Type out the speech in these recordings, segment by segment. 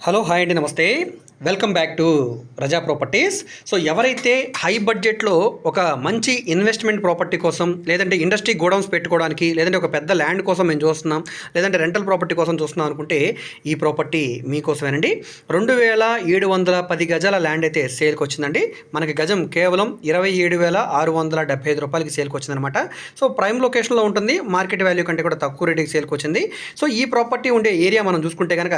Hello hi అండి, నమస్తే. Welcome back to Raza properties. So ఎవరైతే హై బడ్జెట్లో ఒక మంచి ఇన్వెస్ట్మెంట్ ప్రాపర్టీ కోసం, లేదంటే ఇండస్ట్రీ గోడౌన్స్ పెట్టుకోవడానికి, లేదంటే ఒక పెద్ద ల్యాండ్ కోసం మేము చూస్తున్నాం, లేదంటే రెంటల్ ప్రాపర్టీ కోసం చూస్తున్నాం అనుకుంటే ఈ ప్రాపర్టీ మీకోసమేనండి. 2710 గజాల ల్యాండ్ అయితే సేల్కి వచ్చిందండి. మనకి గజం కేవలం 27,675 రూపాయలకి సేల్కి వచ్చిందనమాట. సో ప్రైమ్ లొకేషన్లో ఉంటుంది, మార్కెట్ వాల్యూ కంటే కూడా తక్కువ రేటుకి సేల్కి వచ్చింది. సో ఈ ప్రాపర్టీ ఉండే ఏరియా మనం చూసుకుంటే కనుక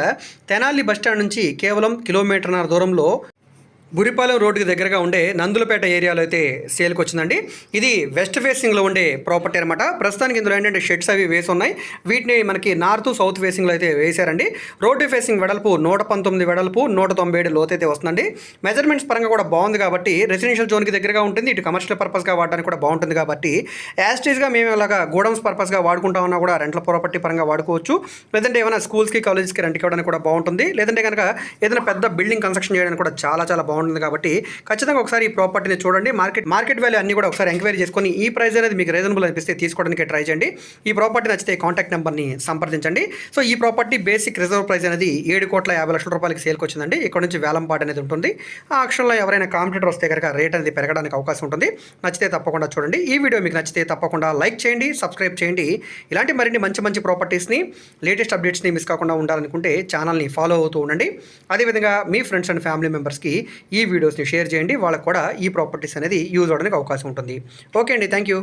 తెనాలి బస్టాండ్ నుంచి కేవలం కిలోమీటర్న్నర దూరంలో బురిపాలెం రోడ్డుకి దగ్గరగా ఉండే నందులపేట ఏరియాలో అయితే సేల్కి వచ్చిందండి. ఇది వెస్ట్ ఫేసింగ్లో ఉండే ప్రాపర్టీ అనమాట. ప్రస్తుతానికి ఇందులో ఏంటంటే షెడ్స్ అవి వేసి ఉన్నాయి. వీటిని మనకి నార్త్ సౌత్ ఫేసింగ్లో అయితే వేశారండి. రోడ్డు ఫేసింగ్ వెడల్పు 119 వెడల్పు, 197 లోతు అయితే వస్తుందండి. మెజర్మెంట్స్ పరంగా కూడా బాగుంది కాబట్టి రెసిడెన్షియల్ జోన్కి దగ్గరగా ఉంటుంది. ఇటు కమర్షియల్ పర్పస్గా వాడడానికి కూడా బాగుంటుంది కాబట్టి యాస్టీస్గా మేము ఇలాగా గోడౌన్స్ పర్పస్గా వాడుకుంటామన్నా కూడా రెంట్ల ప్రాపర్టీ పరంగా వాడుకోవచ్చు. లేదంటే ఏమైనా స్కూల్స్కి కాలేజెస్కి రెంట్కి ఇవ్వడానికి కూడా బాగుంటుంది. లేదంటే కనుక ఏదైనా పెద్ద బిల్డింగ్ కన్స్ట్రక్షన్ చేయడానికి కూడా చాలా బాగుంటుంది కాబట్టి ఖచ్చితంగా ఒకసారి ఈ ప్రాపర్టీని చూడండి. మార్కెట్ వాల్యూ అన్ని కూడా ఒకసారి ఎంక్వైరీ చేసుకొని ఈ ప్రైస్ అనేది మీకు రీజనబుల్ అనిపిస్తే తీసుకోవడానికి ట్రై చేయండి. ఈ ప్రాపర్టీ నచ్చితే కాంటాక్ట్ నెంబర్ని సంప్రదించండి. సో ఈ ప్రాపర్టీ బేసిక్ రిజర్వ్ ప్రైస్ అనేది 7,50,00,000 రూపాయలకి సేల్కి వచ్చిందండి. ఇక్కడ నుంచి వేలంపాట అనేది ఉంటుంది. ఆ ఆక్షన్లో ఎవరైనా కాంపిటీటర్ వస్తే కనుక రేట్ అనేది పెరగడానికి అవకాశం ఉంటుంది. నచ్చితే తప్పకుండా చూడండి. ఈ వీడియో మీకు నచ్చితే తప్పకుండా లైక్ చేయండి, సబ్స్క్రైబ్ చేయండి. ఇలాంటి మరిన్ని మంచి ప్రాపర్టీస్ని, లేటెస్ట్ అప్డేట్స్ని మిస్ కాకుండా ఉండాలనుకుంటే ఛానల్ని ఫాలో అవుతూ ఉండండి. అదేవిధంగా మీ ఫ్రెండ్స్ అండ్ ఫ్యామిలీ మెంబర్స్కి ఈ వీడియోస్ని షేర్ చేయండి. వాళ్ళకు కూడా ఈ ప్రాపర్టీస్ అనేది యూజ్ అవడానికి అవకాశం ఉంటుంది. ఓకే అండి, థ్యాంక్ యూ.